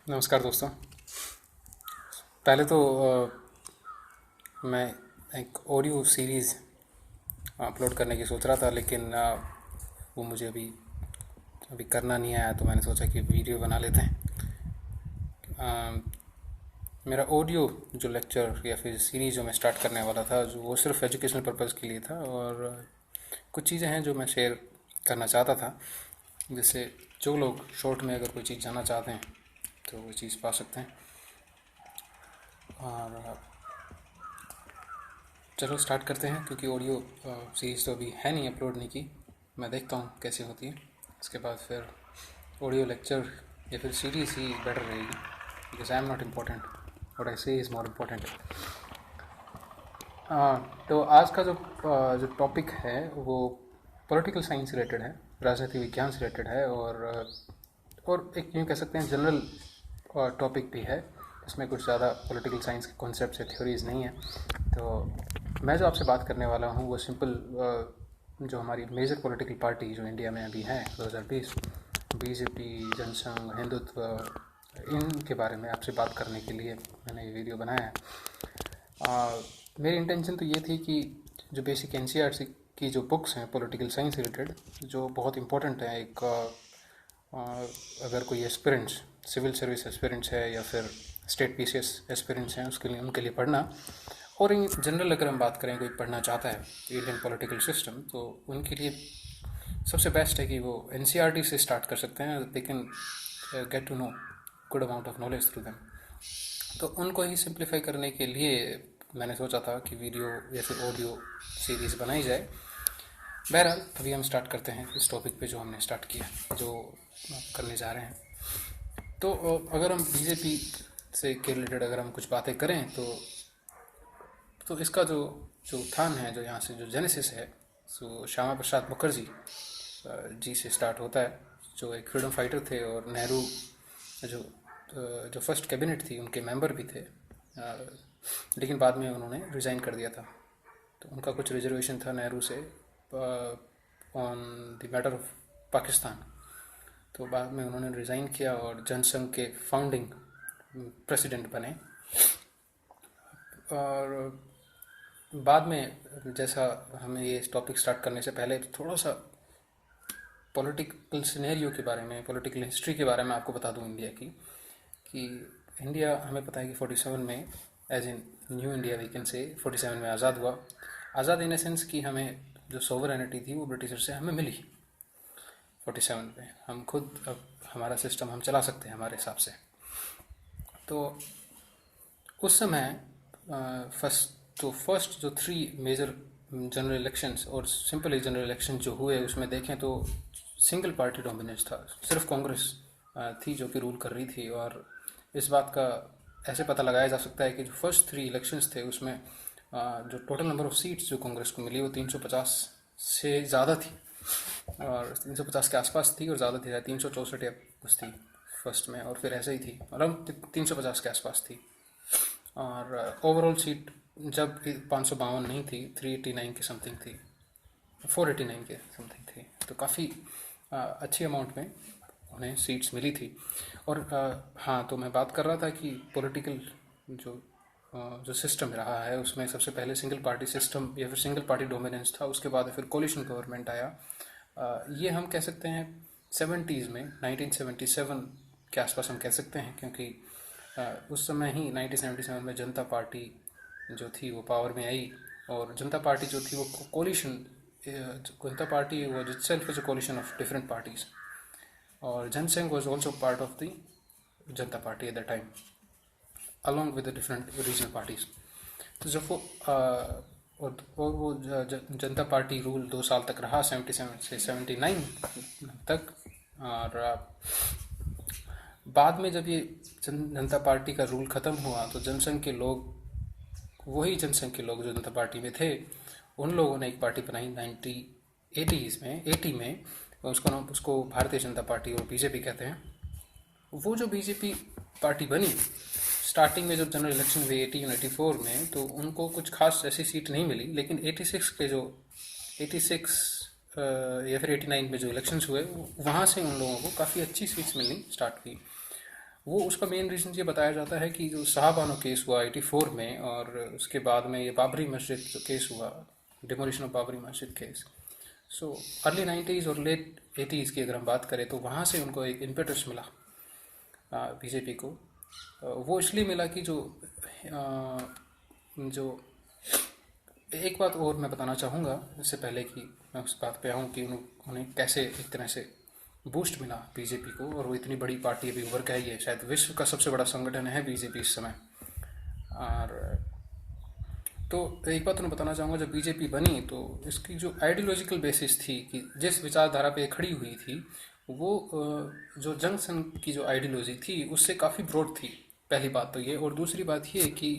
नमस्कार दोस्तों। पहले तो मैं एक ऑडियो सीरीज़ अपलोड करने की सोच रहा था, लेकिन वो मुझे अभी अभी करना नहीं आया, तो मैंने सोचा कि वीडियो बना लेते हैं। मेरा ऑडियो जो लेक्चर या फिर सीरीज़ जो मैं स्टार्ट करने वाला था, जो वो सिर्फ एजुकेशनल पर्पज़ के लिए था, और कुछ चीज़ें हैं जो मैं शेयर करना चाहता था, जिससे जो लोग शॉर्ट में अगर कोई चीज़ जानना चाहते हैं तो वो चीज़ पा सकते हैं। और चलो स्टार्ट करते हैं, क्योंकि ऑडियो सीरीज़ तो अभी है नहीं अपलोड नहीं की। मैं देखता हूँ कैसे होती है, इसके बाद फिर ऑडियो लेक्चर या फिर सीरीज़ ही बेटर रहेगी, because I am not important, what I से इज़ मोर इम्पोर्टेंट। तो आज का जो टॉपिक है वो पॉलिटिकल साइंस से रिलेटेड है, राजनीति विज्ञान से रिलेटेड है, और एक यूँ कह सकते हैं जनरल टॉपिक भी है। इसमें कुछ ज़्यादा पॉलिटिकल साइंस के कॉन्सेप्ट्स या थ्योरीज नहीं है। तो मैं जो आपसे बात करने वाला हूँ वो सिंपल जो हमारी मेजर पॉलिटिकल पार्टी जो इंडिया में अभी है 2020, बीजेपी, जनसंघ, हिंदुत्व, इनके बारे में आपसे बात करने के लिए मैंने ये वीडियो बनाया है। मेरी इंटेंशन तो ये थी कि जो बेसिक एनसीईआरटी की जो बुक्स हैं पॉलिटिकल साइंस रिलेटेड, जो बहुत इंपॉर्टेंट है, एक अगर कोई एस्पिरेंट्स, सिविल सर्विस एस्पिरेंट्स है या फिर स्टेट पीसीएस एस्पिरेंट्स हैं, उसके लिए उनके लिए पढ़ना। और इन जनरल अगर हम बात करें, कोई पढ़ना चाहता है इंडियन पॉलिटिकल सिस्टम, तो उनके लिए सबसे बेस्ट है कि वो एनसीईआरटी से स्टार्ट कर सकते हैं। They can get to know good amount of knowledge through them. तो उनको ही सिंप्लीफाई करने के लिए मैंने सोचा था कि वीडियो या फिर ऑडियो सीरीज़ बनाई जाए। बहरहाल अभी हम स्टार्ट करते हैं इस टॉपिक पे जो हमने स्टार्ट किया, जो करने जा रहे हैं। तो अगर हम बीजेपी से के रिलेटेड अगर हम कुछ बातें करें, तो इसका जो जो उत्थान है, जो यहाँ से जो जेनेसिस है, सो श्यामा प्रसाद मुखर्जी जी से स्टार्ट होता है, जो एक फ्रीडम फाइटर थे, और नेहरू जो जो फर्स्ट कैबिनेट थी उनके मेंबर भी थे, लेकिन बाद में उन्होंने रिज़ाइन कर दिया था। तो उनका कुछ रिजर्वेशन था नेहरू से on the matter of Pakistan. तो बाद में उन्होंने रिज़ाइन किया और जनसंघ के फाउंडिंग प्रेसिडेंट बने। और बाद में, जैसा हमें ये टॉपिक स्टार्ट करने से पहले थोड़ा सा पॉलिटिकल सिनेरियो के बारे में, पॉलिटिकल हिस्ट्री के बारे में आपको बता दूं इंडिया की, कि इंडिया हमें पता है कि 47 में, as in new India we can say, 47 में आज़ाद हुआ। आज़ाद इन ए सेंस कि हमें जो सोवरेनिटी थी वो ब्रिटिशर से हमें मिली 47 में। हम खुद अब हमारा सिस्टम हम चला सकते हैं हमारे हिसाब से। तो उस समय फर्स्ट जो 3 मेजर जनरल इलेक्शंस और सिंपल जनरल इलेक्शन जो हुए, उसमें देखें तो सिंगल पार्टी डोमिनेंस था। सिर्फ कांग्रेस थी जो कि रूल कर रही थी। और इस बात का ऐसे पता लगाया जा सकता है कि जो फर्स्ट 3 इलेक्शंस थे उसमें जो टोटल नंबर ऑफ सीट्स जो कांग्रेस को मिली वो 350 से ज़्यादा थी, और 350 के आसपास थी, और ज़्यादा थी, 364 या कुछ थी फर्स्ट में, और फिर ऐसे ही थी, अराउंड 350 के आसपास थी। और ओवरऑल सीट जब 552 नहीं थी, 389 की समथिंग थी, 489 के समथिंग थी। तो काफ़ी अच्छी अमाउंट में उन्हें सीट्स मिली थी। और हाँ, तो मैं बात कर रहा था कि पॉलिटिकल जो जो सिस्टम रहा है उसमें सबसे पहले सिंगल पार्टी सिस्टम या फिर सिंगल पार्टी डोमिनेंस था। उसके बाद फिर कोलिशन गवर्नमेंट आया। ये हम कह सकते हैं 70s में, 1977 के आसपास हम कह सकते हैं, क्योंकि उस समय ही 1977 में जनता पार्टी जो थी वो पावर में आई। और जनता पार्टी जो थी वो coalition, Janata party was itself is a coalition of different parties, और Jansangh was also part of the Janata party at the time, along with the different regional parties. तो जब वो और वो जनता पार्टी रूल 2 साल तक रहा, 77 से 79 तक। और बाद में जब ये जनता पार्टी का रूल ख़त्म हुआ, तो जनसंघ के लोग, वही जनसंघ के लोग जो जनता पार्टी में थे, उन लोगों ने एक पार्टी बनाई 1980s में, 80 में। उसको भारतीय जनता पार्टी और बीजेपी कहते हैं। वो जो बीजेपी पार्टी बनी, स्टार्टिंग में जब जनरल इलेक्शन हुए 80 और 84 में, तो उनको कुछ खास ऐसी सीट नहीं मिली। लेकिन 86 के जो 86 या फिर 89 में जो इलेक्शंस हुए, वहाँ से उन लोगों को काफ़ी अच्छी सीट्स मिलनी स्टार्ट हुई। वो उसका मेन रीज़न ये बताया जाता है कि जो शाहबानो केस हुआ 84 में, और उसके बाद में ये बाबरी मस्जिद जो केस हुआ, डिमोलिशन ऑफ बाबरी मस्जिद केस, सो अर्ली 90s और लेट 80s की अगर हम बात करें तो वहाँ से उनको एक इम्पेटस मिला बीजेपी को। वो इसलिए मिला कि जो एक बात और मैं बताना चाहूँगा इससे पहले कि मैं उस बात पे आऊँ कि उन्हें कैसे एक तरह से बूस्ट मिला बीजेपी को, और वो इतनी बड़ी पार्टी अभी उभर के आई है, शायद विश्व का सबसे बड़ा संगठन है बीजेपी इस समय। और तो एक बात मैं बताना चाहूँगा, जब बीजेपी बनी तो इसकी जो आइडियोलॉजिकल बेसिस थी कि जिस विचारधारा पे खड़ी हुई थी, वो जो जंग संघ की जो आइडियोलॉजी थी उससे काफ़ी ब्रॉड थी, पहली बात तो ये। और दूसरी बात ये कि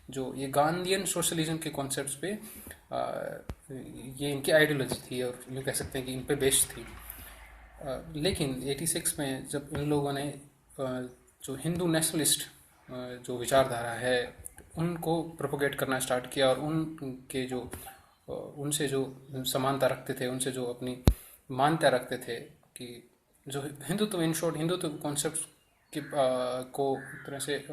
जो ये गांधीयन सोशलिज्म के कॉन्सेप्ट्स पे ये इनकी आइडियोलॉजी थी, और यूँ कह सकते हैं कि इन पे बेस्ड थी। लेकिन 86 में जब इन लोगों ने जो हिंदू नेशनलिस्ट जो विचारधारा है उनको प्रोपोगेट करना स्टार्ट किया, और उनके जो उनसे जो समानता रखते थे, उनसे जो अपनी मान्यता रखते थे कि जो Hindutva, in short Hindutva concept की को एक तरह से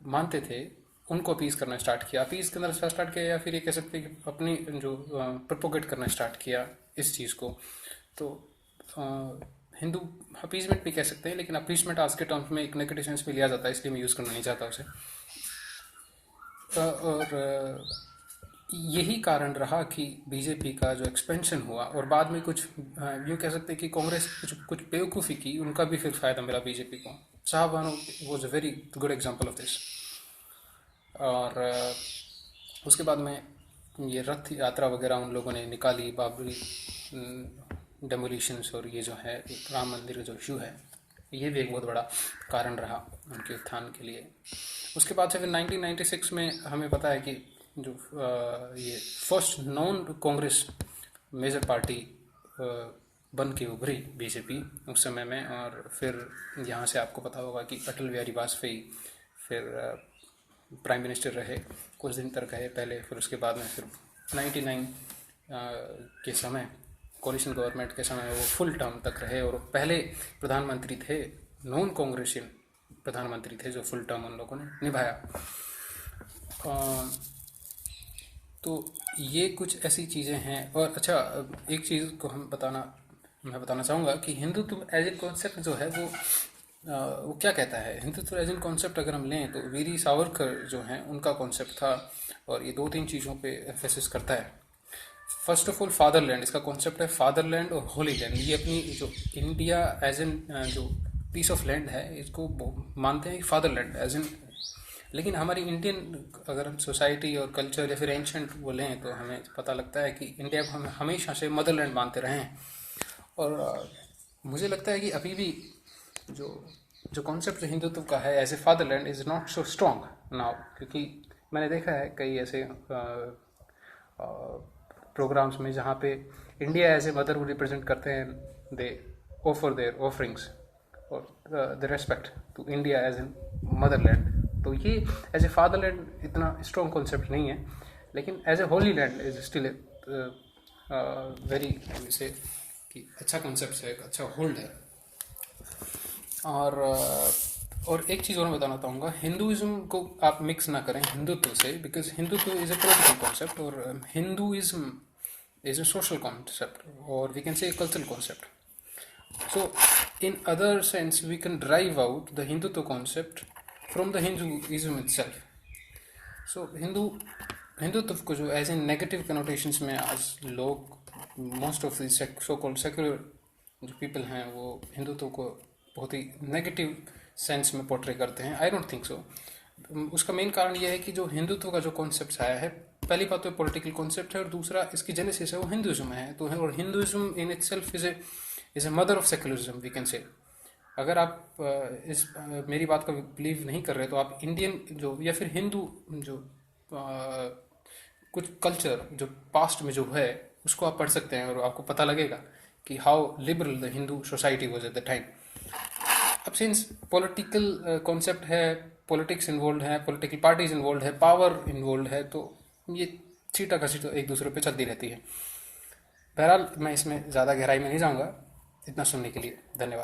मानते थे, उनको अपीज़ करना स्टार्ट किया, अपीज़ करना स्टार्ट किया, या फिर ये कह सकते हैं कि अपनी जो प्रोपोगेट करना स्टार्ट किया इस चीज़ को। तो हिंदू अपीजमेंट भी कह सकते हैं, लेकिन अपीजमेंट आज के टर्म्स में एक नेगेटिव सेंस में लिया जाता है, इसलिए मैं यूज़ करना नहीं चाहता उसे। और यही कारण रहा कि बीजेपी का जो एक्सपेंशन हुआ, और बाद में कुछ यूँ कह सकते हैं कि कांग्रेस कुछ बेवकूफ़ी की, उनका भी फिर फ़ायदा मिला बीजेपी को। Shah Bano was a very good example of this. और उसके बाद में ये रथ यात्रा वगैरह उन लोगों ने निकाली, बाबरी डेमोलिशंस, और ये जो है राम मंदिर का जो इशू है, ये भी एक बहुत बड़ा कारण रहा उनके उत्थान के लिए। उसके बाद से फिर 1996 में हमें पता है कि जो ये first non Congress major party बन के उभरी बीजेपी उस समय में। और फिर यहाँ से आपको पता होगा कि अटल बिहारी वाजपेयी फिर प्राइम मिनिस्टर रहे, कुछ दिन तक रहे पहले, फिर उसके बाद में फिर 99 के समय कोलिशन गवर्नमेंट के समय वो फुल टर्म तक रहे, और पहले प्रधानमंत्री थे, नॉन कांग्रेसियन प्रधानमंत्री थे, जो फुल टर्म उन लोगों ने निभाया। तो ये कुछ ऐसी चीज़ें हैं। और अच्छा, एक चीज़ को मैं बताना चाहूँगा कि हिंदुत्व एज ए कॉन्सेप्ट जो है वो क्या कहता है। हिंदुत्व एज ए कॉन्सेप्ट अगर हम लें तो वीर सावरकर जो हैं उनका कॉन्सेप्ट था, और ये 2-3 चीज़ों पे एम्फेसिस करता है। फर्स्ट ऑफ ऑल फादरलैंड, इसका कॉन्सेप्ट है फादरलैंड और होली लैंड। ये अपनी जो इंडिया एज एन जो पीस ऑफ लैंड है, इसको मानते हैं फादरलैंड एज एन। लेकिन हमारी इंडियन अगर हम सोसाइटी और कल्चर या फिर एंशंट वो लें तो हमें पता लगता है कि इंडिया को हम हमेशा से मदरलैंड मानते रहे हैं। और मुझे लगता है कि अभी भी जो कॉन्सेप्ट हिंदुत्व का है as a fatherland is not so strong now, क्योंकि मैंने देखा है कई ऐसे प्रोग्राम्स में जहाँ पे इंडिया एज ए मदर को रिप्रेजेंट करते हैं, दे ऑफर देयर ऑफरिंग्स और the respect to India as an motherland. तो ये एज ए फादरलैंड इतना स्ट्रॉन्ग कॉन्सेप्ट नहीं है, लेकिन as a holy land is still very से कि अच्छा कॉन्सेप्ट है, एक अच्छा होल्ड है। और एक चीज़ और मैं बताना चाहूँगा, हिंदुज़म को आप मिक्स ना करें हिंदुत्व से, because Hindutva is a political concept, और Hinduism is a social concept, or we can say a cultural concept. So in other sense we can derive out the Hindutva concept from the Hinduism itself. So Hindutva को जो as in negative कनोटेशंस में आज लोग most of the so called secular जो people हैं वो हिंदुत्व को बहुत ही नेगेटिव सेंस में पोर्ट्रे करते हैं। I don't think so. उसका मेन कारण यह है कि जो हिंदुत्व का जो कॉन्सेप्ट आया है, पहली बात तो पॉलिटिकल कॉन्सेप्ट है, और दूसरा इसकी जेनेसिस है वो हिंदुइज्म है। तो और Hinduism in itself is a mother of secularism we can say. अगर आप मेरी बात का बिलीव नहीं कर रहे तो आप इंडियन जो या फिर हिंदू जो कुछ कल्चर जो पास्ट में जो है उसको आप पढ़ सकते हैं, और आपको पता लगेगा कि how liberal the Hindu society was at the time. अब सिंस पॉलिटिकल कॉन्सेप्ट है, पॉलिटिक्स इन्वॉल्व है, पॉलिटिकल पार्टीज इन्वॉल्व है, पावर इन्वॉल्व है, तो ये छीटा घसी तो एक दूसरे पे चलती रहती है। बहरहाल मैं इसमें ज़्यादा गहराई में नहीं जाऊँगा। इतना सुनने के लिए धन्यवाद।